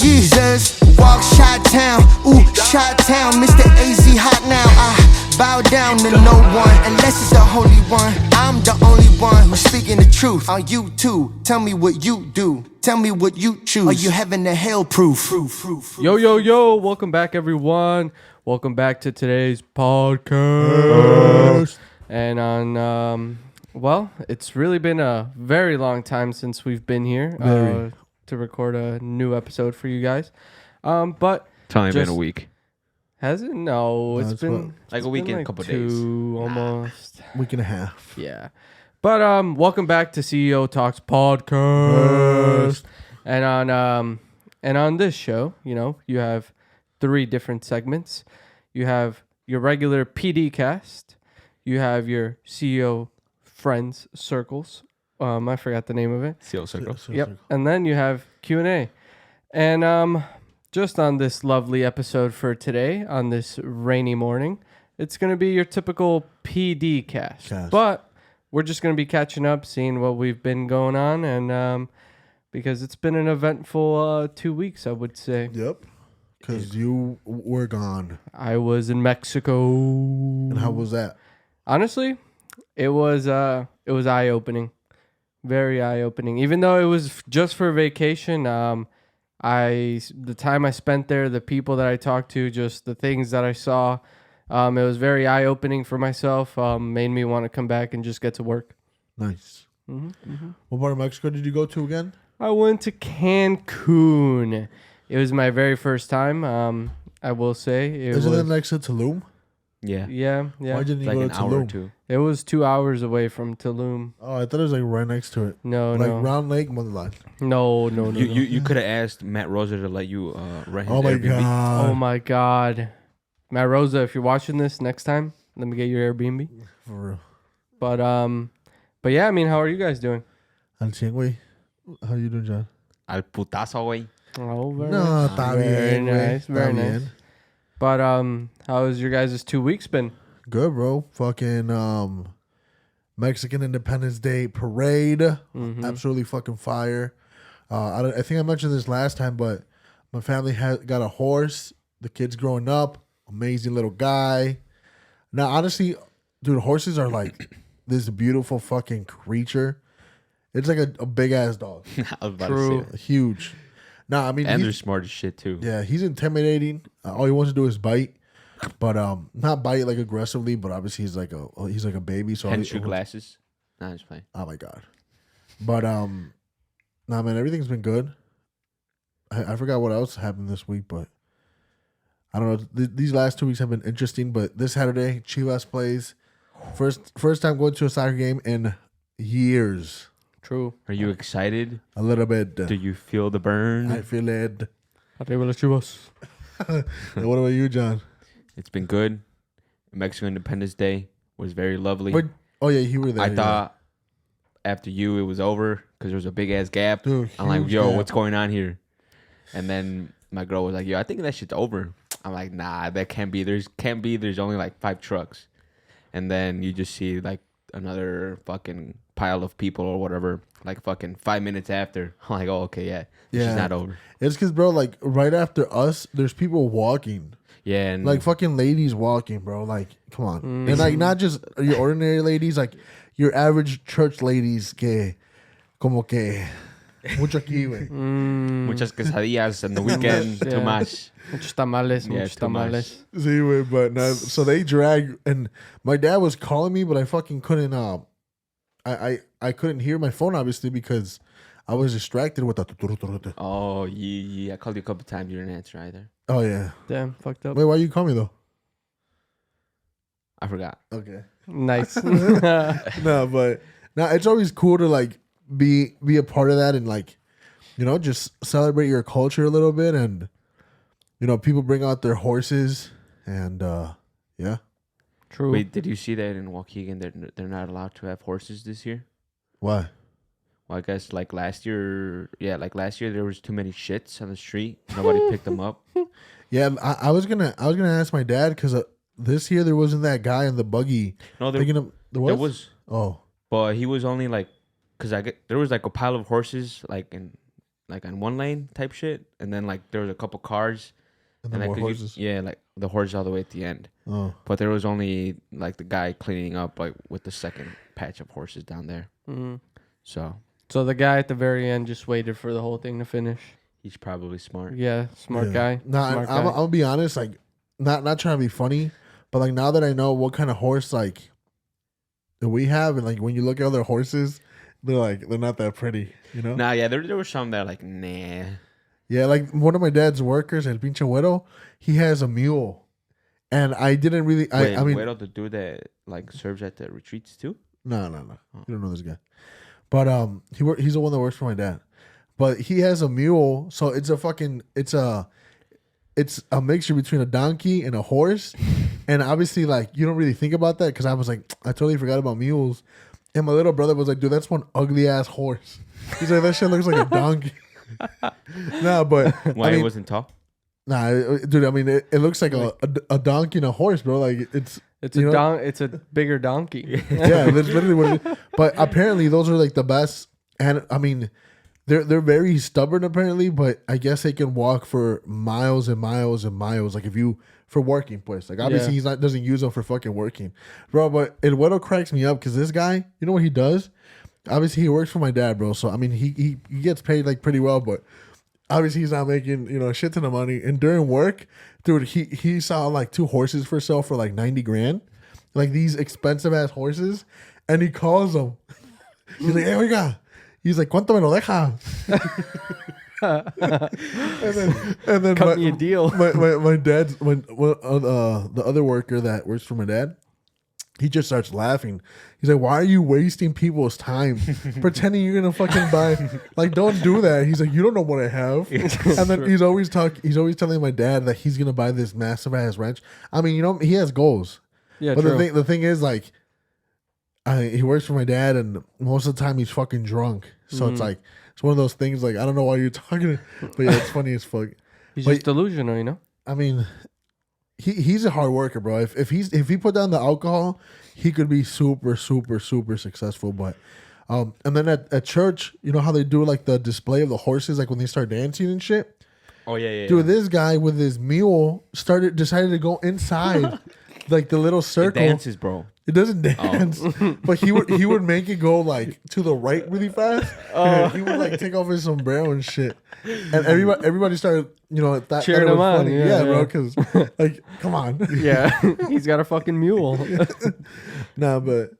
Jesus. Walk Chi-Town, ooh, Chi-Town. Mr. AZ hot now. I bow down to no one unless it's the Holy One. I'm the only one who's speaking the truth. Are you too? Tell me what you do. Tell me what you choose. Are you heaven to hell proof? Yo, welcome back, everyone. Welcome back to today's podcast. And on, well, it's really been a very long time since we've been here to record a new episode for you guys. But It's only been a week. Has it? No, it's been like a week and a couple days. Almost. Week and a half. Yeah. But welcome back to CEO Talks Podcast. And on this show, you know, you have 3 different segments. You have your regular PD cast. You have your CEO Friends Circles. I forgot the name of it. CEO Circles. Yep. And then you have Q&A. And just on this lovely episode for today, on this rainy morning, it's going to be your typical PD cast. But we're just going to be catching up, seeing what we've been going on, and because it's been an eventful 2 weeks, I would say. Yep. Because you were gone. I was in Mexico. And how was that? Honestly, it was eye-opening. Very eye-opening. Even though it was just for vacation, the time I spent there, the people that I talked to, just the things that I saw, it was very eye-opening for myself. Made me want to come back and just get to work. Nice. What part of Mexico did you go to again? I went to Cancun. It was my very first time. I will say. Isn't it next to Tulum? Yeah. Yeah. Why didn't you Like go an to hour or Tulum? two. It was 2 hours away from Tulum. Oh, I thought it was like right next to it. No. Round Lake, Wonderland. No. You could have asked Matt Rosa to let you rent his Oh my Airbnb. god. Oh my God. Matt Rosa, if you're watching this next time, let me get your Airbnb. For real. But yeah, I mean, how are you guys doing? Al cien, güey. How you doing, John? Al putazo, güey. Oh, very No, nice. está Very bien, güey. nice, very Está nice. bien. But how has your guys' 2 weeks been? Good, bro. Fucking Mexican Independence Day parade. Absolutely fucking fire. I think I mentioned this last time, but my family got a horse. The kid's growing up. Amazing little guy. Now, honestly, dude, horses are like this beautiful fucking creature. It's like a big ass dog. I was about True. to say that. Huge. Nah, I mean, And they're he's, smart as shit, too. yeah, he's intimidating. All he wants to do is bite. But not bite like aggressively, but obviously he's like a baby. So Hence your glasses. Nah, it's fine. oh my god. But nah, man, everything's been good. I forgot what else happened this week, but I don't know. These last 2 weeks have been interesting. But this Saturday, Chivas plays. First time going to a soccer game in years. True. Are you excited? A little bit. Do you feel the burn? I feel it. Arriba las Chivas. And what about you, John? It's been good. Mexican Independence Day was very lovely. Wait, oh yeah, you were there. I yeah. thought after you it was over because there was a big ass gap. Dude, I'm like, huge yo, gap. what's going on here? And then my girl was like, yo, I think that shit's over. I'm like, nah, that can't be. There's only like 5 trucks. And then you just see like another fucking pile of people or whatever, like fucking 5 minutes after. I'm like, oh, okay, yeah. She's not over. It's because, bro, like right after us, there's people walking. Yeah, and Like fucking ladies walking, bro. Like, come on. And like not just your ordinary ladies, like your average church ladies que como que mucho aquí, güey. muchas quesadillas and the weekend too Yeah. much. Muchos tamales, Yeah, muchos too much. tamales. See, güey, but no, so they drag, and my dad was calling me, but I fucking couldn't. I couldn't hear my phone obviously because I was distracted with the. Oh, yeah. I called you a couple times. You didn't answer either. Oh yeah. Damn, fucked up. Wait, why you call me though? I forgot. Okay. Nice. No, but no, it's always cool to like be a part of that and like, you know, just celebrate your culture a little bit, and you know, people bring out their horses, and yeah. True. Wait, did you see that in Waukegan they're not allowed to have horses this year? Why? Well, I guess like last year there was too many shits on the street. Nobody picked them up. Yeah, I was gonna ask my dad because this year there wasn't that guy in the buggy. No, Picking up, there was. Oh, but he was only like, there was like a pile of horses like like on one lane type shit, and then like there was a couple cars, And then like more 'cause horses. like the horse all the way at the end. Oh. But there was only like the guy cleaning up like with the second patch of horses down there. Mm-hmm. So So the guy at the very end just waited for the whole thing to finish. he's probably smart. Yeah, smart guy. Nah, Smart I'm guy. gonna be honest. Like, not trying to be funny, but like now that I know what kind of horse like that we have, and like when you look at other horses, they're not that pretty. You know? Nah, yeah, there were some that are like nah. Yeah, like one of my dad's workers at Pinche Güero, he has a mule, and I didn't really. Wait, I mean, Güero, the dude that like serves at the retreats too. no. You don't know this guy, but he's the one that works for my dad, but he has a mule, so it's a mixture between a donkey and a horse, and obviously like you don't really think about that because I was like I totally forgot about mules, and my little brother was like, dude, that's one ugly ass horse. He's like, that shit looks like a donkey. Nah, but Why I mean, it wasn't tall? nah, dude. I mean, it looks like a donkey and a horse, bro. Like it's you know? It's a bigger donkey. Yeah, that's literally what it is. But apparently those are like the best. And I mean, they're very stubborn apparently, but I guess they can walk for miles and miles and miles. Like if you for working place, like obviously Yeah. doesn't use them for fucking working, bro. But it what cracks me up because this guy, you know what he does? Obviously he works for my dad, bro. So I mean he gets paid like pretty well, but obviously he's not making a shit ton of money. And during work, dude, he saw like 2 horses for sale for like 90 grand, like these expensive ass horses, and he calls them. He's like, "Hey, oiga." He's like, "Cuánto me lo deja?" and then Cut me a deal. my dad's the other worker that works for my dad, he just starts laughing. He's like, "Why are you wasting people's time pretending you're gonna fucking buy? Like, don't do that." He's like, "You don't know what I have." And then he's always telling my dad that he's gonna buy this massive ass ranch. I mean, he has goals. Yeah, But true. the thing is, like, he works for my dad, and most of the time he's fucking drunk. So it's like it's one of those things. Like, I don't know why you're talking, but yeah, it's funny as fuck. He's but- just delusional, you know. I mean, he's a hard worker, bro. If he put down the alcohol, he could be super successful. But and then at church, you know how they do like the display of the horses, like when they start dancing and shit. Oh yeah. Dude, this guy with his mule decided to go inside, like the little It circle. dances, bro. It doesn't dance, but he would make it go like to the right really fast. He would like take off his sombrero and shit, and everybody started Cheering him on, yeah, bro. yeah. Because like, come on, Yeah, he's got a fucking mule. nah, but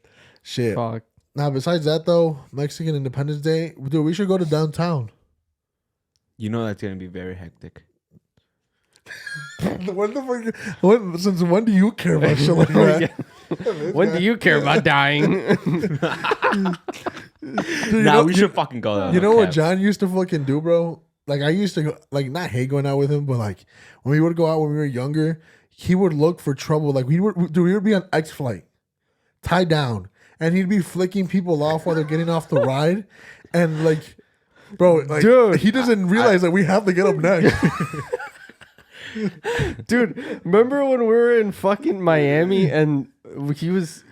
shit. Fuck. Nah, besides that though, Mexican Independence Day, dude, we should go to downtown. You know that's gonna be very hectic. What the fuck? Since when do you care about shit like that? When do you care about dying? Dude, We should fucking go there. You know what John used to fucking do, bro? Like I used to like not hate going out with him, but like when we would go out when we were younger, he would look for trouble. Like we would be on X flight, tied down, and he'd be flicking people off while they're getting off the ride, and like, bro, like, Dude, he doesn't realize that we have to get up next. Dude, remember when we were in fucking Miami and he was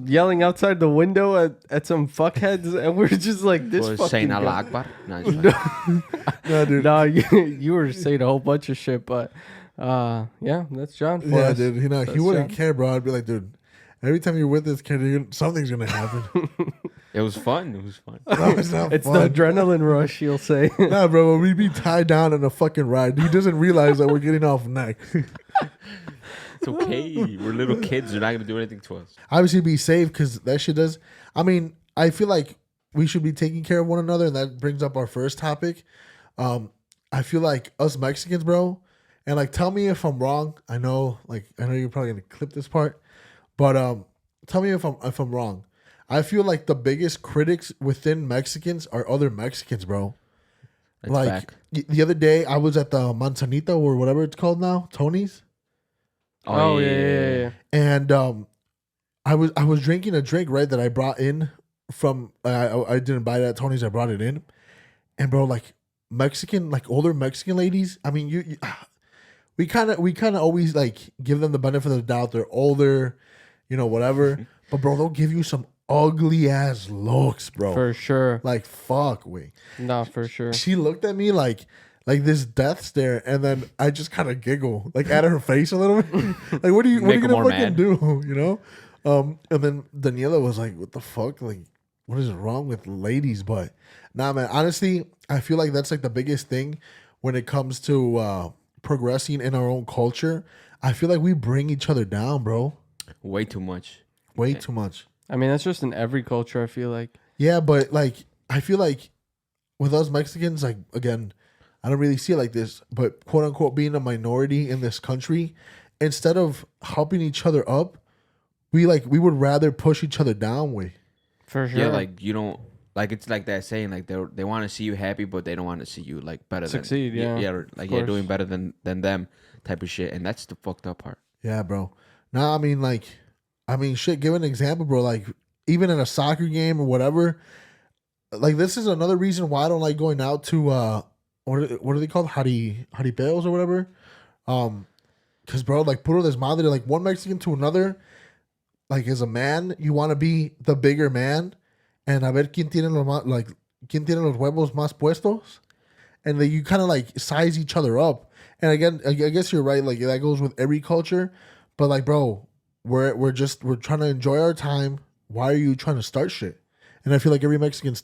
yelling outside the window at some fuckheads and we were just like this Was fucking saying guy. Allah Akbar? No, it's fine. Nah, dude. No, you were saying a whole bunch of shit, but yeah, that's John for Yeah, us. dude. He That's wouldn't John. care, bro. I'd be like, dude, every time you're with this kid, something's gonna happen. It was fun. It was fun. No, it's not It's fun. the adrenaline rush, you'll say. Nah, bro, when we be tied down in a fucking ride, he doesn't realize that we're getting off next. It's okay. We're little kids. They're not gonna do anything to us. Obviously, be safe because that shit does. I mean, I feel like we should be taking care of one another, and that brings up our first topic. I feel like us Mexicans, bro, and like, tell me if I'm wrong. I know you're probably gonna clip this part, but tell me if I'm wrong. I feel like the biggest critics within Mexicans are other Mexicans, bro. That's Like back. the other day, I was at the Manzanita or whatever it's called now, Tony's, Oh, yeah. and I was drinking a drink right that I brought in from I didn't buy it at Tony's. I brought it in, and bro, like Mexican, like older Mexican ladies. I mean, you we kind of always like give them the benefit of the doubt. They're older, whatever. But bro, they'll give you some ugly ass looks, bro. For sure. Like fuck, wait. No, for sure. She looked at me like this death stare, and then I just kind of giggle, like at her face a little bit. Like, what are you Make her gonna more fucking mad. do? You know? And then Daniela was like, "What the fuck? Like, what is wrong with ladies?" But nah, man. Honestly, I feel like that's like the biggest thing when it comes to progressing in our own culture. I feel like we bring each other down, bro. Way too much. Way too much. I mean, that's just in every culture, I feel like. Yeah, but like I feel like with us Mexicans, like again, I don't really see it like this, but quote unquote being a minority in this country, instead of helping each other up, we would rather push each other down way. For sure. Yeah, like you don't like it's like that saying like they want to see you happy, but they don't want to see you like better Succeed, than yeah, or, like of course. doing better than them type of shit, and that's the fucked up part. Yeah, bro. Now I mean shit, give an example, bro. Like even in a soccer game or whatever, like this is another reason why I don't like going out to what are they called? Jaripeos or whatever. Cause bro, like puro desmadre, like one Mexican to another, like as a man, you want to be the bigger man, and a ver quién tiene quién tiene los huevos más puestos, and then you kind of like size each other up. And again, I guess you're right. Like that goes with every culture, but like, bro, we're trying to enjoy our time. Why are you trying to start shit? And I feel like every Mexican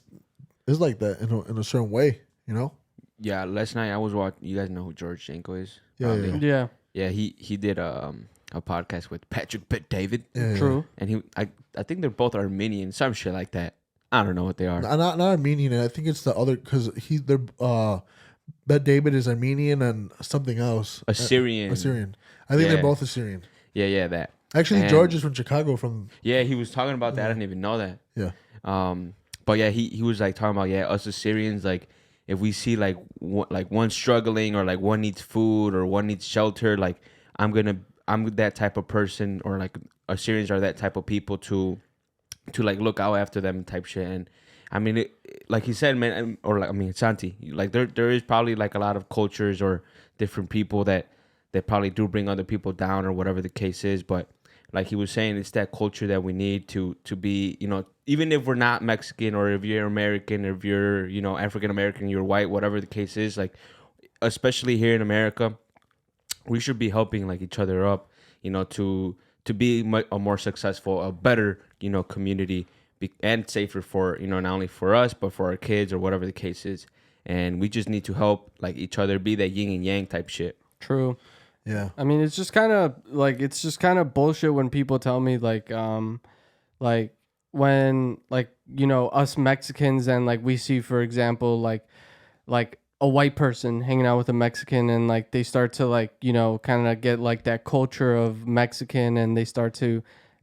is like that in a certain way, you know? Yeah, last night I was watching. You guys know who George Janko is? Yeah, Probably. Yeah, Yeah, he did a podcast with Patrick Bet David, Yeah, true. and I think they're both Armenian, some shit like that. I don't know what they are. Not Armenian, and I think it's the other because they're Bet David is Armenian and something else. Assyrian. Assyrian. I think Yeah. they're both Assyrian. Yeah, that. Actually, And- George is from Chicago. Yeah, he was talking about that. I didn't even know that. Yeah. But yeah, he was like talking about us Assyrians, like if we see like one struggling or like one needs food or one needs shelter, like I'm that type of person, or like Assyrians are that type of people to like look out after them type shit. And I mean, like he said, man, or like I mean, Santi, like there is probably like a lot of cultures or different people that probably do bring other people down or whatever the case is, but like he was saying, it's that culture that we need to be, you know, even if we're not Mexican or if you're American or if you're, you know, African American, you're white, whatever the case is, like, especially here in America, we should be helping like each other up, you know, to be a more successful, a better, you know, community and safer for, you know, not only for us, but for our kids or whatever the case is. And we just need to help like each other, be that yin and yang type shit. True. Yeah. I mean, it's just kind of bullshit when people tell me like when like, you know, us Mexicans and like we see, for example, like a white person hanging out with a Mexican and like they start to like, you know, kind of get like that culture of Mexican and they start to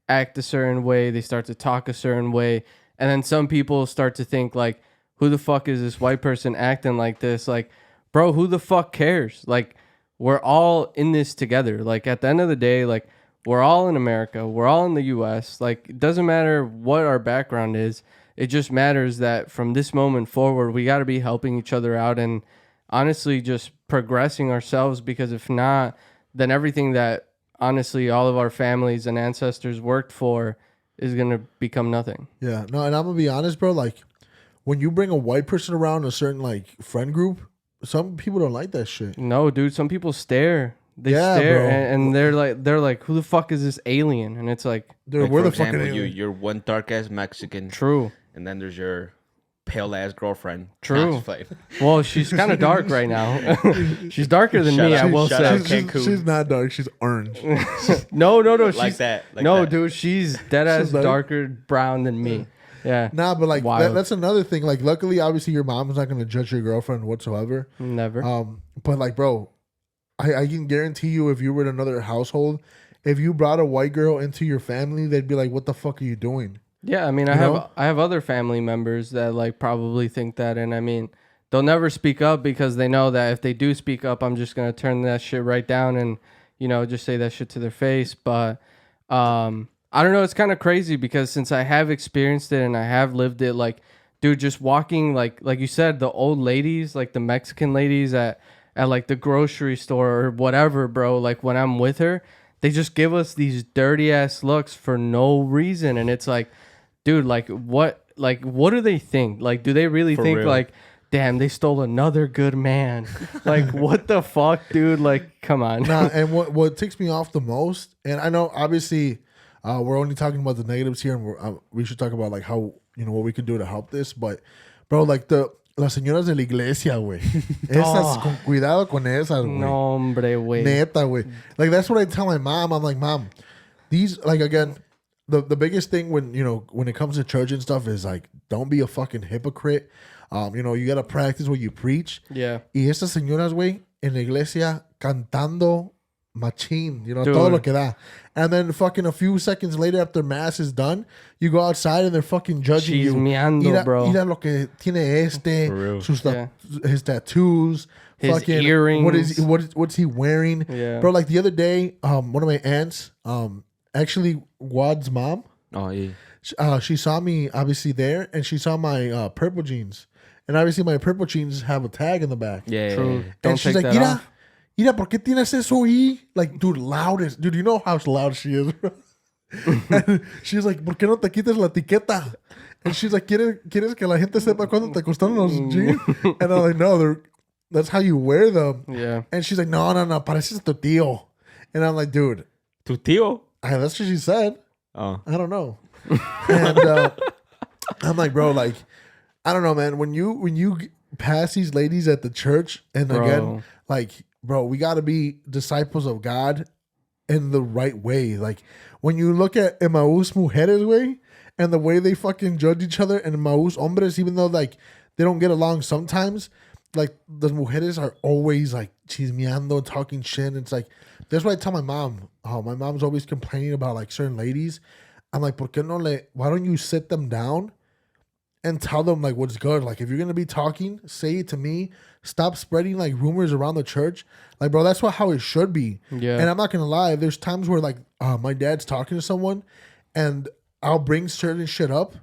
act a certain way, they start to talk a certain way, and then some people start to think like, who the fuck is this white person acting like this? Like, bro, who the fuck cares? Like, we're all in this together. Like, at the end of the day, like, we're all in America. We're all in the U.S. Like, it doesn't matter what our background is. It just matters that from this moment forward, we got to be helping each other out and honestly just progressing ourselves, because if not, then everything that honestly all of our families and ancestors worked for is going to become nothing. Yeah. No, and I'm going to be honest, bro. Like, when you bring a white person around a certain, like, friend group, some people don't like that shit. No, dude, some people stare. They Yeah, stare bro. and they're like, who the fuck is this alien? And it's like, Dude, Like, we're for the fucking example, alien. you're one dark ass Mexican, true. and then there's your pale ass girlfriend. True. Nah, just playing. Well, she's kind of dark right now. She's darker than Shout me, out- I will shout out say. Cancun. She's not dark. She's orange. No, Like she's that. Like no, that. dude, she's dead ass She's dark? darker brown than me. Yeah. Nah, but like Wild. that's another thing. Like, luckily, obviously, your mom's not gonna judge your girlfriend whatsoever. Never. But like, bro, I can guarantee you, if you were in another household, if you brought a white girl into your family, they'd be like, "What the fuck are you doing?" Yeah, I mean, You know? I have other family members that like probably think that, and I mean, they'll never speak up because they know that if they do speak up, I'm just gonna turn that shit right down and, you know, just say that shit to their face. But I don't know, it's kind of crazy because since I have experienced it and I have lived it, like, dude, just walking like you said, the old ladies, like the Mexican ladies at like the grocery store or whatever, bro. Like when I'm with her, they just give us these dirty ass looks for no reason, and it's like, dude, like what do they think? Like, do they really For think real. like, damn, they stole another good man? Like, what the fuck, dude? Like, come on. Nah, and what ticks me off the most, and I know obviously we're only talking about the negatives here, and we should talk about like how, you know, what we can do to help this, but bro, like las señoras de la iglesia, güey. Esas, con cuidado con esas, güey. No, hombre, güey. Neta, güey. Like, that's what I tell my mom. I'm like, Mom, these, like, again, the biggest thing when, you know, when it comes to church and stuff is like, don't be a fucking hypocrite. You know, you gotta practice what you preach. Yeah. Y estas señoras, güey, en la iglesia cantando machín, you know, Dude. todo lo que da. And then fucking a few seconds later after mass is done, you go outside and they're fucking judging you. Chismeando, Mira, bro. mira lo que tiene For real. his tattoos, His fucking earrings. what's he wearing? Yeah. Bro, like the other day, one of my aunts, actually Wad's mom, Oh yeah. she saw me obviously there, and she saw my purple jeans. And obviously my purple jeans have a tag in the back. Yeah. True. Yeah. Don't And she's take like, that mira, off. mira, ¿por qué tienes eso ahí? Like, dude, loudest. Dude, you know how loud she is, bro. And she's like, ¿por qué no te quites la etiqueta? And she's like, ¿quieres que la gente sepa cuándo te costaron los jeans? And I'm like, no, that's how you wear them. Yeah. And she's like, no, pareces tu tío. And I'm like, dude, Tu tío. that's what she said. Oh. I don't know. And I'm like, bro, like, I don't know, man. When you pass these ladies at the church, and Bro. again, like, bro, we got to be disciples of God in the right way. Like, when you look at Emmaus Mujeres, way, and the way they fucking judge each other, and Emmaus Hombres, even though, like, they don't get along sometimes, like, the mujeres are always, like, chismeando, talking shit. It's like, that's what I tell my mom. Oh, my mom's always complaining about, like, certain ladies. I'm like, why don't you sit them down and tell them, like, what's good? Like, if you're going to be talking, say it to me. Stop spreading, like, rumors around the church. Like, bro, that's how it should be. Yeah. And I'm not going to lie. There's times where, like, my dad's talking to someone, and I'll bring certain shit up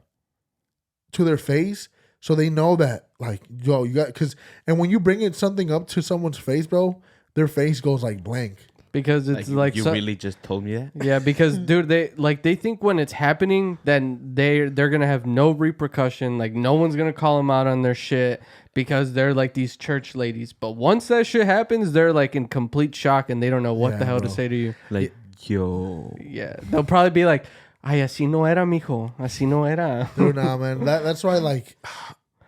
to their face so they know that, like, yo, you got, and when you bring it something up to someone's face, bro, their face goes, like, blank. Because it's like you so- really just told me that. Yeah, because dude, they think when it's happening, then they're gonna have no repercussion. Like no one's gonna call them out on their shit because they're like these church ladies. But once that shit happens, they're like in complete shock and they don't know what Yeah, the hell to bro. say to you. Like yo. Yeah, they'll probably be like, "Ay, así no era, mijo. Así no era." Dude, nah, man. That's why, like,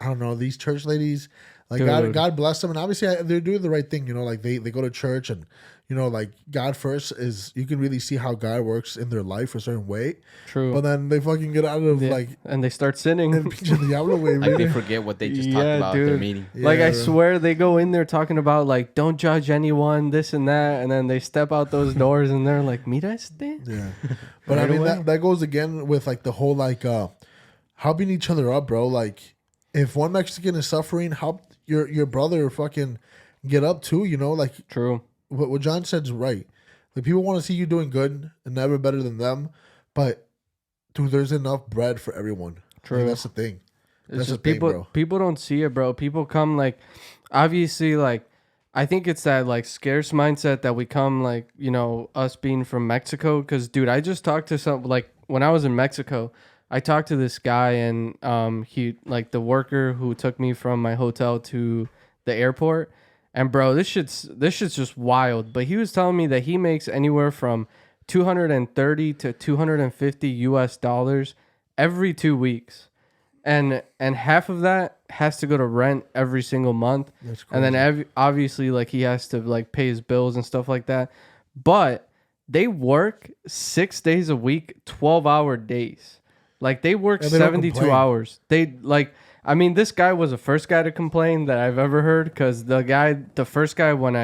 I don't know, these church ladies, like, Dude. God bless them. And obviously, they're doing the right thing, you know, like, they go to church, and, you know, like, God first is, you can really see how God works in their life a certain way. True. But then they fucking get out of, Yeah, like, and they start sinning. el pinche diablo, way. Like they forget what they just Yeah, talked about at their dude. meeting. Like Yeah, I bro. swear they go in there talking about like don't judge anyone, this and that, and then they step out those doors and they're like, "Mira este." Yeah. But I Right mean, away. that goes again with, like, the whole, like, helping each other up, bro. Like, if one Mexican is suffering, help your brother fucking get up too, you know? Like, True. what John said is right. Like, people want to see you doing good and never better than them. But, dude, there's enough bread for everyone. True. Like, that's the thing. It's That's just the thing, people bro. people don't see it, bro. People come like obviously like I think it's that like scarce mindset that we come like, you know, us being from Mexico cuz dude, I just talked to some like when I was in Mexico, I talked to this guy and he like the worker who took me from my hotel to the airport. And bro, this shit's just wild, but he was telling me that he makes anywhere from 230 to 250 US dollars every 2 weeks. And half of that has to go to rent every single month. That's And then obviously like he has to like pay his bills and stuff like that. But they work 6 days a week, 12-hour days. Like they work And they don't 72 complain. hours. They like I mean this guy was the first guy to complain that I've ever heard cuz the first guy when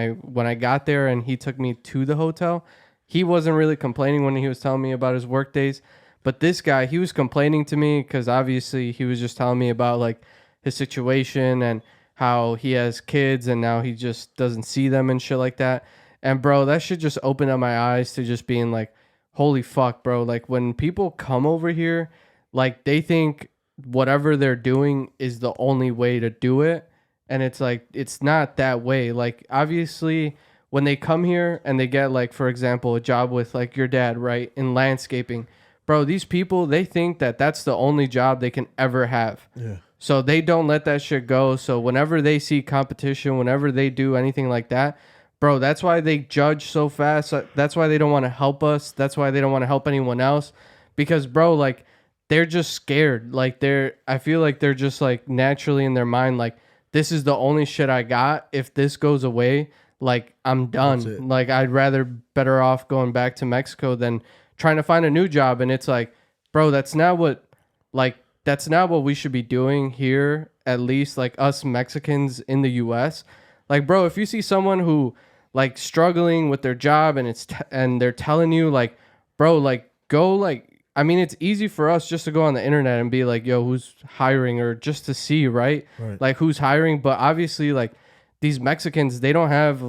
I got there and he took me to the hotel, he wasn't really complaining when he was telling me about his work days. But this guy, he was complaining to me because obviously he was just telling me about like his situation and how he has kids and now he just doesn't see them and shit like that. And bro, that shit just opened up my eyes to just being like, holy fuck, bro. Like when people come over here, like they think whatever they're doing is the only way to do it. And it's like, it's not that way. Like obviously when they come here and they get like, for example, a job with like your dad, right? In landscaping. bro, these people, they think that that's the only job they can ever have. Yeah. So they don't let that shit go. So whenever they see competition, whenever they do anything like that, bro, that's why they judge so fast. That's why they don't want to help us. That's why they don't want to help anyone else. Because, bro, like, they're just scared. Like, I feel like they're just, like, naturally in their mind, like, this is the only shit I got. If this goes away, like, I'm done. Like, I'd rather better off going back to Mexico than trying to find a new job. And it's like, bro, that's not what we should be doing here, at least, like, us Mexicans in the U.S. Like, bro, if you see someone who, like, struggling with their job and and they're telling you, like, bro, like, go, like, I mean, it's easy for us just to go on the internet and be like, yo, who's hiring, or just to see, right? Like, who's hiring. But obviously, like, these Mexicans, they don't have,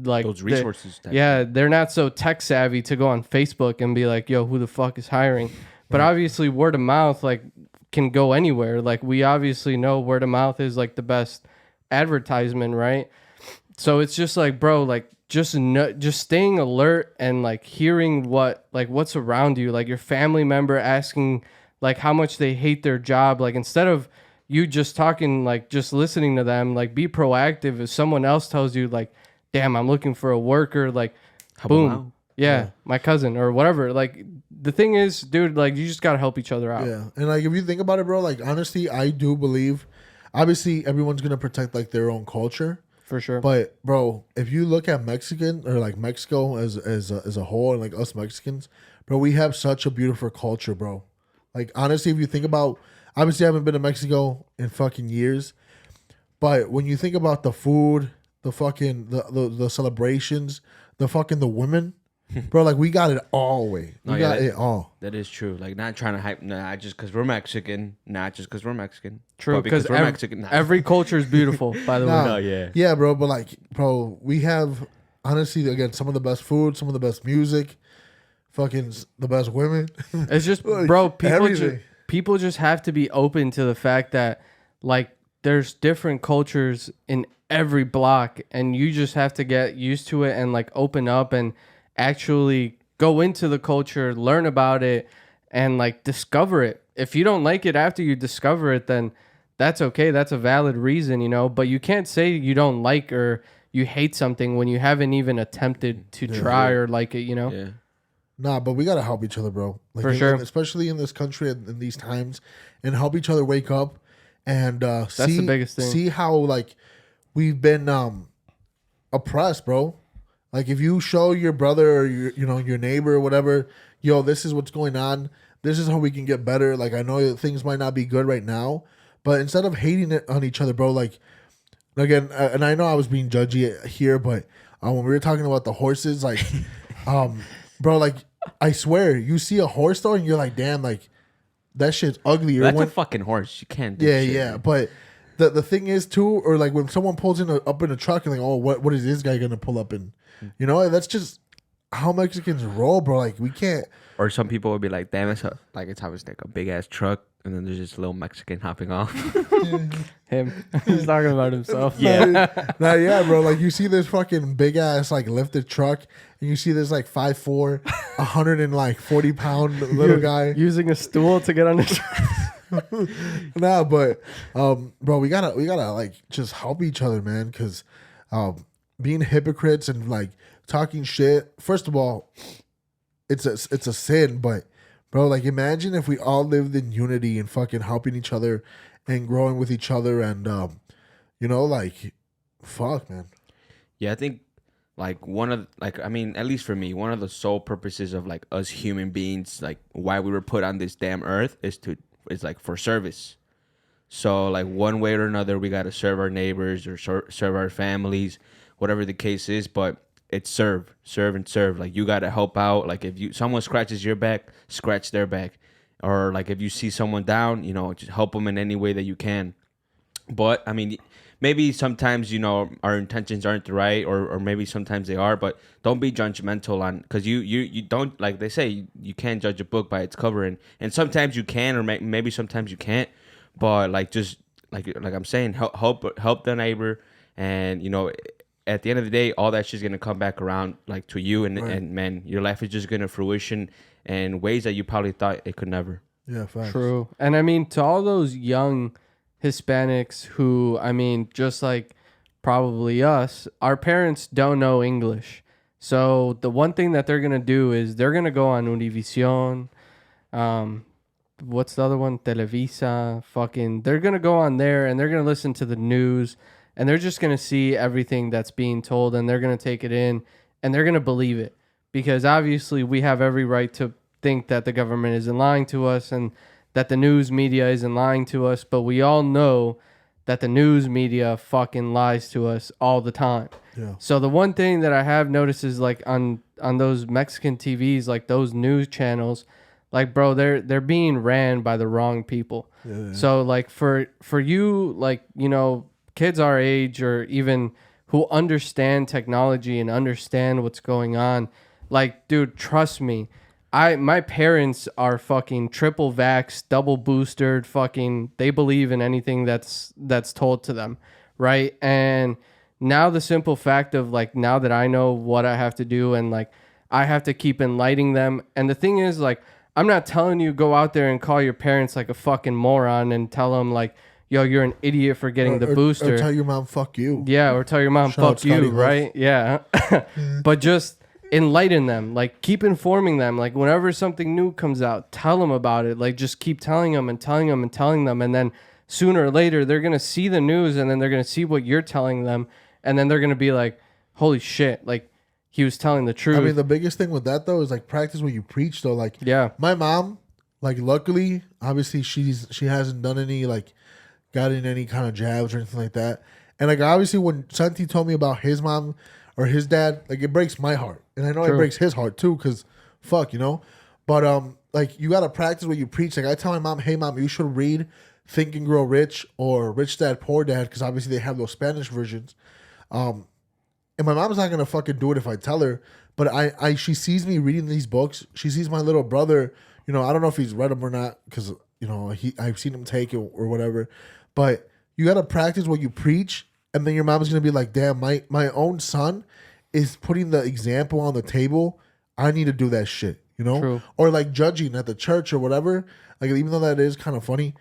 like, those resources. They're not so tech savvy to go on Facebook and be like, yo, who the fuck is hiring? But obviously, word of mouth, like, can go anywhere. Like, we obviously know word of mouth is, like, the best advertisement, right? So it's just like, bro, like, just staying alert and, like, hearing what's around you, like your family member asking, like, how much they hate their job. Like, instead of you just talking, like, just listening to them, like, be proactive. If someone else tells you, like, damn, I'm looking for a worker, like, boom, yeah, my cousin or whatever. Like, the thing is, dude, like, you just gotta help each other out. Yeah, and, like, if you think about it, bro, like, honestly, I do believe, obviously, everyone's gonna protect, like, their own culture. For sure. But, bro, if you look at Mexican, or, like, Mexico as a whole, and, like, us Mexicans, bro, we have such a beautiful culture, bro. Like, honestly, if you think about, obviously, I haven't been to Mexico in fucking years, but when you think about the food, the fucking, the celebrations, the women, bro, like, we got it all, way. We got it all. That is true. Like, not trying to hype, not just because we're Mexican, True, because we're Mexican. Every culture is beautiful, by the way. No, yeah. Yeah, bro, but, like, bro, we have, honestly, again, some of the best food, some of the best music, fucking the best women. It's just, Like, bro, everything. people just have to be open to the fact that, like, there's different cultures in every block, and you just have to get used to it and, like, open up and actually go into the culture, learn about it, and, like, discover it. If you don't like it after you discover it, then that's okay. That's a valid reason, you know, but you can't say you don't like or you hate something when you haven't even attempted to try or like it, you know? Yeah. Nah, but we gotta help each other, bro. Like, For sure. especially in this country and in these times, and help each other wake up and see the biggest thing. See how, like, we've been oppressed, bro. Like, if you show your brother or your neighbor or whatever, yo, this is what's going on. This is how we can get better. Like, I know things might not be good right now, but instead of hating it on each other, bro, like, again, and I know I was being judgy here, but when we were talking about the horses, like, bro, like, I swear, you see a horse though, and you're like, damn, like, that shit's ugly. That's a fucking horse. You can't do shit, Yeah. man. But the thing is too, or like when someone pulls up in a truck and like, oh, what is this guy gonna pull up in? You know, that's just how Mexicans roll, bro. Like, we can't. Or some people would be like, damn, it's obviously like a big ass truck, and then there's just a little Mexican hopping off. Him. He's talking about himself. Yeah. Nah, yeah, bro. Like, you see this fucking big ass, like, lifted truck, and you see this like 5'4", 140-pound little guy Using a stool to get on the Nah, but bro, we gotta like just help each other, man. Because being hypocrites and like talking shit. First of all, it's a sin, but bro, like, imagine if we all lived in unity and fucking helping each other and growing with each other, and like, fuck, man. Yeah, I think like at least for me, one of the sole purposes of like us human beings, like why we were put on this damn earth is like for service. So like one way or another, we got to serve our neighbors or serve our families, whatever the case is. But it's serve. Like, you got to help out. Like, if someone scratches your back, scratch their back. Or like if you see someone down, just help them in any way that you can. But I mean, maybe sometimes, our intentions aren't right, or maybe sometimes they are, but don't be judgmental on, because you don't, like they say, you can't judge a book by its cover, and sometimes you can, or maybe sometimes you can't, but like, just like I'm saying, help the neighbor, and at the end of the day, all that shit's gonna come back around like to you, and man, your life is just gonna fruition in ways that you probably thought it could never. Yeah, facts. True. And I mean, to all those young Hispanics who, I mean, just like probably us, our parents don't know English. So the one thing that they're going to do is they're going to go on Univision. What's the other one? Televisa. Fucking, they're going to go on there and they're going to listen to the news and they're just going to see everything that's being told and they're going to take it in and they're going to believe it. Because obviously we have every right to think that the government isn't lying to us and that the news media isn't lying to us, but we all know that the news media fucking lies to us all the time. Yeah. So the one thing that I have noticed is like on those Mexican TVs, like those news channels, like bro, they're being ran by the wrong people. Yeah. So like for you, like, you know, kids our age or even who understand technology and understand what's going on, like, dude, trust me. My parents are fucking triple vax, double boosted, fucking, they believe in anything that's told to them, right? And now the simple fact of like, now that I know what I have to do and like, I have to keep enlightening them. And the thing is like, I'm not telling you go out there and call your parents like a fucking moron and tell them like, yo, you're an idiot for getting the booster. Or tell your mom, fuck you. Yeah, or tell your mom, Shout out fuck you, Scotty right? Yeah. But just enlighten them, like keep informing them, like whenever something new comes out, tell them about it, like just keep telling them and telling them and telling them, and then sooner or later they're gonna see the news and then they're gonna see what you're telling them and then they're gonna be like, holy shit, like he was telling the truth. I mean, the biggest thing with that though is like practice what you preach though. Like, yeah, my mom, like, luckily, obviously she hasn't done any, like, gotten any kind of jabs or anything like that. And like, obviously when Santi told me about his mom or his dad, like, it breaks my heart. And I know True. it breaks his heart too, because fuck, you know? But like, you gotta practice what you preach. Like, I tell my mom, hey mom, you should read Think and Grow Rich or Rich Dad Poor Dad, because obviously they have those Spanish versions. And my mom's not gonna fucking do it if I tell her. But she sees me reading these books. She sees my little brother. You know, I don't know if he's read them or not, because, you know, I've seen him take it or whatever. But you gotta practice what you preach, and then your mom's gonna be like, damn, my own son is putting the example on the table. I need to do that shit, you know? True. Or like judging at the church or whatever. Like, even though that is kind of funny,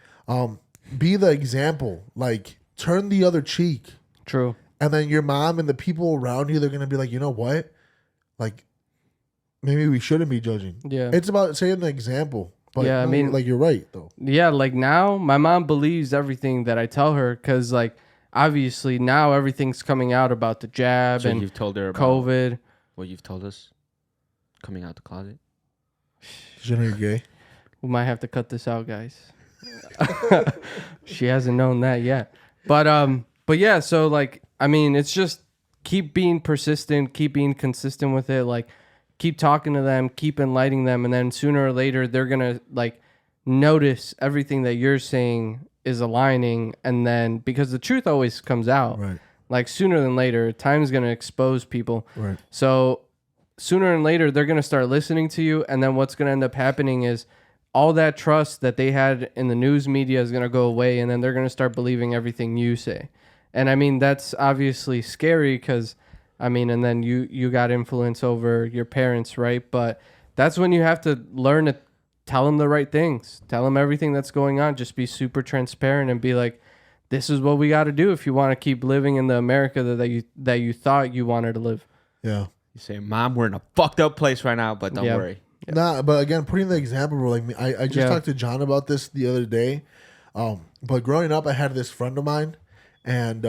be the example. Like, turn the other cheek. true. And then your mom and the people around you, they're gonna be like, you know what? Like, maybe we shouldn't be judging. Yeah. It's about saying the example. But Yeah, I no, mean- like, you're right though. Yeah, like now my mom believes everything that I tell her because like obviously now everything's coming out about the jab So and you've told her about COVID. what you've told us, coming out the closet. You're gay. We might have to cut this out, guys. She hasn't known that yet. But yeah, so like I mean, it's just keep being persistent, keep being consistent with it, like keep talking to them, keep enlightening them, and then sooner or later they're gonna like notice everything that you're saying is aligning, and then because the truth always comes out. Right. Like sooner than later, time's gonna expose people. Right. So sooner and later, they're going to start listening to you. And then what's going to end up happening is all that trust that they had in the news media is going to go away. And then they're going to start believing everything you say. And I mean, that's obviously scary because, I mean, and then you got influence over your parents, right? But that's when you have to learn to tell them the right things. Tell them everything that's going on. Just be super transparent and be like, this is what we got to do if you want to keep living in the America that you thought you wanted to live. Yeah. You say, Mom, we're in a fucked up place right now, but don't Yeah. worry. Nah, but again, putting the example, bro, like me, I just Yeah. talked to John about this the other day. But growing up, I had this friend of mine, and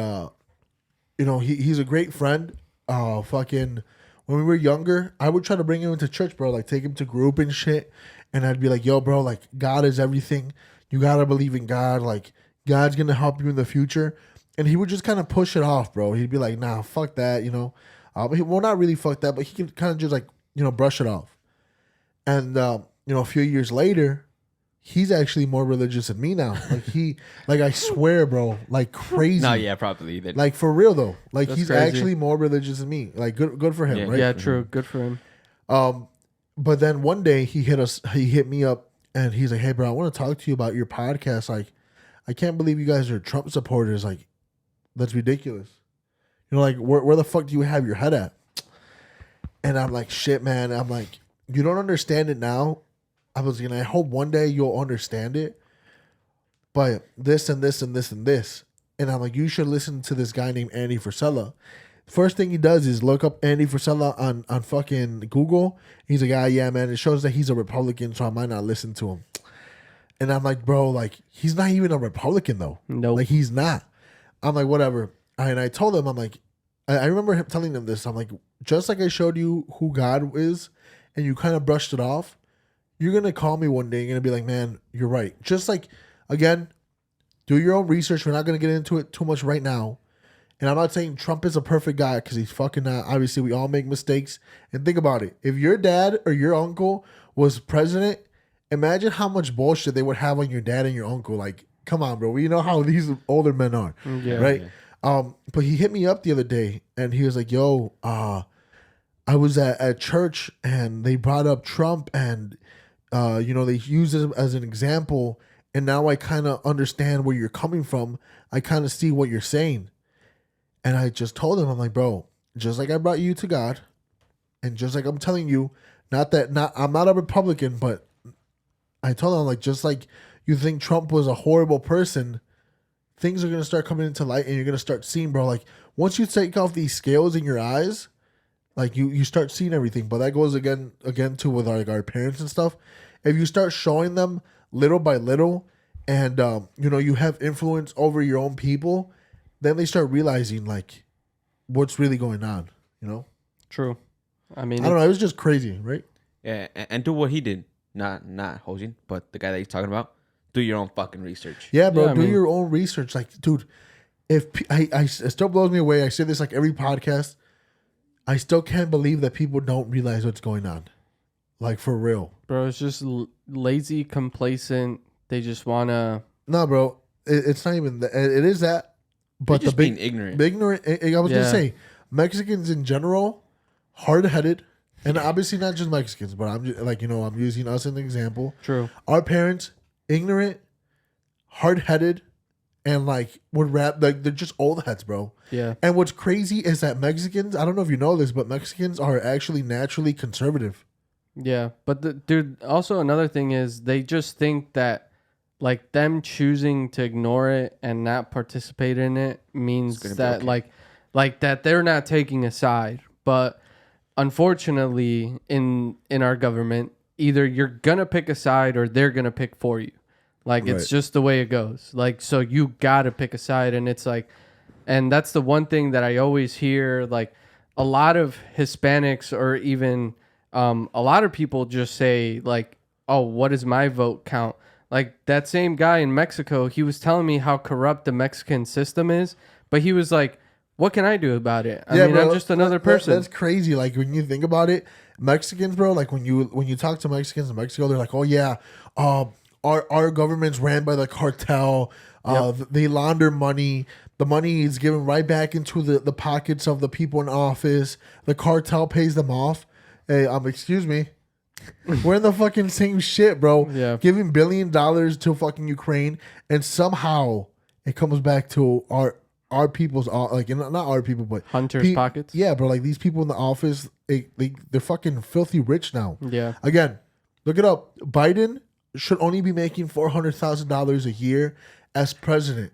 you know, he's a great friend. Fucking, when we were younger, I would try to bring him into church, bro, like take him to group and shit, and I'd be like, yo, bro, like God is everything. You gotta believe in God. Like God's gonna help you in the future. And he would just kind of push it off, bro. He'd be like, nah, fuck that, you know. Well, not really fuck that, but he could kind of just like, you know, brush it off. And you know, a few years later, he's actually more religious than me now. Like I swear, bro, like crazy. No, yeah, probably. Then. Like for real though. Like That's he's crazy. actually more religious than me. Like good for him, Yeah. right? Yeah, true. Good for him. But then one day he hit me up and he's like, hey bro, I want to talk to you about your podcast. Like, I can't believe you guys are Trump supporters. Like, that's ridiculous. You know, like where the fuck do you have your head at? And I'm like, shit, man. I'm like, you don't understand it now. I was like, I hope one day you'll understand it. But this and this and this and this. And I'm like, you should listen to this guy named Andy Frisella. First thing he does is look up Andy Frisella on fucking Google. He's like, yeah, man. It shows that he's a Republican, so I might not listen to him. And I'm like, bro, like, he's not even a Republican, though. Nope. Like, he's not. I'm like, whatever. And I told him, I'm like, I remember him telling him this. I'm like, just like I showed you who God is, and you kind of brushed it off, you're going to call me one day and you're going to be like, man, you're right. Just like, again, do your own research. We're not going to get into it too much right now. And I'm not saying Trump is a perfect guy because he's fucking not. Obviously, we all make mistakes. And think about it. If your dad or your uncle was president, imagine how much bullshit they would have on your dad and your uncle. Like, come on, bro. We know how these older men are, right? Yeah. But he hit me up the other day, and he was like, yo, I was at church, and they brought up Trump, and, they used it as an example, and now I kind of understand where you're coming from. I kind of see what you're saying. And I just told him, I'm like, bro, just like I brought you to God, and just like I'm telling you, I'm not a Republican, but I told him, like, just like you think Trump was a horrible person, things are going to start coming into light, and you're going to start seeing, bro, like, once you take off these scales in your eyes, like, you start seeing everything. But that goes again to with our parents and stuff. If you start showing them little by little, and, you have influence over your own people, then they start realizing, like, what's really going on, True. I mean, I don't know. It was just crazy, right? Yeah, and do what he did. Not Hosian, but the guy that he's talking about. Do your own fucking research. Yeah, bro. Do your own research. Like, dude, if it still blows me away. I say this like every podcast. I still can't believe that people don't realize what's going on. Like, for real. Bro, it's just lazy, complacent. They just want to... No, bro. It's not even that. It is that. But just being ignorant. I was going to say, Mexicans in general, hard-headed. And obviously not just Mexicans, but I'm just, like, I'm using us as an example. True. Our parents, ignorant, hard-headed, and like would rap, like, they're just old heads, bro. Yeah. And what's crazy is that Mexicans, I don't know if you know this, but Mexicans are actually naturally conservative. Yeah. But dude, also another thing is they just think that, like, them choosing to ignore it and not participate in it means that okay. like that they're not taking a side. But unfortunately, in our government, either you're gonna pick a side or they're gonna pick for you. Like, right. It's just the way it goes. Like, so you gotta pick a side, and it's like, and that's the one thing that I always hear. Like, a lot of Hispanics or even a lot of people just say, like, oh, what does my vote count? Like, that same guy in Mexico, he was telling me how corrupt the Mexican system is, but he was like, what can I do about it? I mean, bro, I'm just another person. That's crazy. Like, when you think about it, Mexicans, bro, like, when you talk to Mexicans in Mexico, they're like, oh, yeah, our government's ran by the cartel. They launder money. The money is given right back into the pockets of the people in office. The cartel pays them off. Hey, excuse me. We're in the fucking same shit, bro. Yeah. Giving $1 billion to fucking Ukraine, and somehow it comes back to our people's, like, not our people, but hunters' pockets. Yeah, bro. Like, these people in the office, they're fucking filthy rich now. Yeah. Again, look it up. Biden should only be making $400,000 a year as president.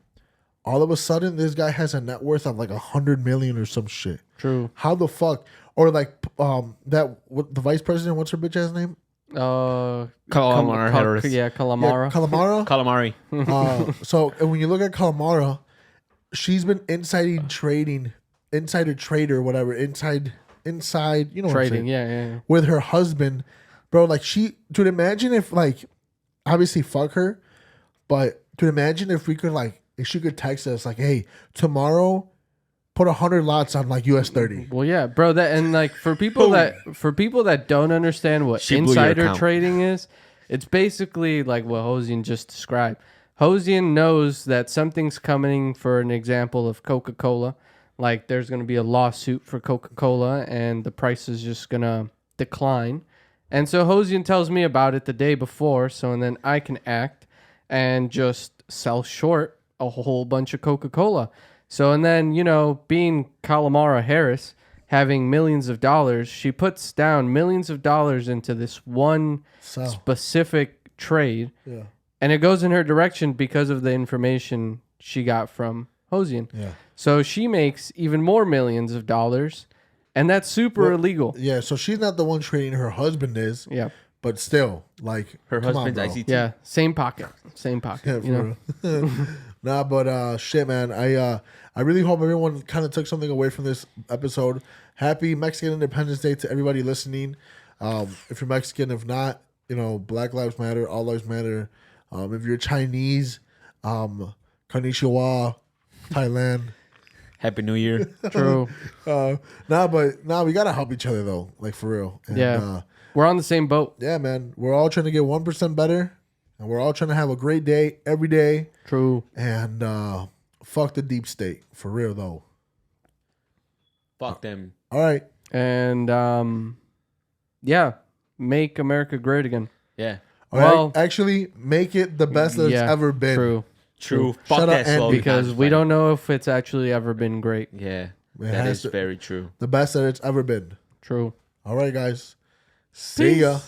All of a sudden, this guy has a net worth of like $100 million or some shit. True. How the fuck? Or like the vice president, what's her bitch ass name? Calamari. Calamara. Yeah, Calamara. Calamari. So when you look at Calamara, she's been insider trader, whatever, inside, you know, trading, yeah. With her husband, bro. Like, dude, imagine if, like, obviously fuck her, but dude, imagine if we could, like, if she could text us like, hey, tomorrow, put 100 lots on like US 30. Well, yeah, bro. That, and like, for people that don't understand what insider trading is, it's basically like what Hosian just described. Hosian knows that something's coming. For an example of Coca-Cola, like, there's going to be a lawsuit for Coca-Cola, and the price is just going to decline. And so Hosian tells me about it the day before, and then I can act and just sell short a whole bunch of Coca-Cola. So, and then, you know, being Calamara Harris, having millions of dollars, she puts down millions of dollars into this one So specific trade. yeah, And it goes in her direction because of the information she got from Hosian. yeah, So she makes even more millions of dollars. And that's super Well, illegal. yeah. So she's not the one trading. Her husband is. Yeah. But still, like Her come on, husband's bro. ICT. Yeah. Same pocket. Same pocket. Yeah, you know? for real. Nah, but shit, man. I really hope everyone kind of took something away from this episode. Happy Mexican Independence Day to everybody listening. If you're Mexican, if not, you know, Black Lives Matter, all lives matter. If you're Chinese, Konnichiwa, Thailand. Happy New Year. True. But we gotta help each other though, like for real. And, Yeah. We're on the same boat. yeah, man. We're all trying to get 1% better, and we're all trying to have a great day every day. True. And fuck the deep state, for real though. Fuck them. All right. And yeah, make America great again. Yeah. All right. Well- Actually, make it the best that it's ever been. True. True. Shut Fuck up, that Andy. slogan. Because we don't know if it's actually ever been great. Yeah. It That has is to- very true. The best that it's ever been. True. All right, guys. See ya.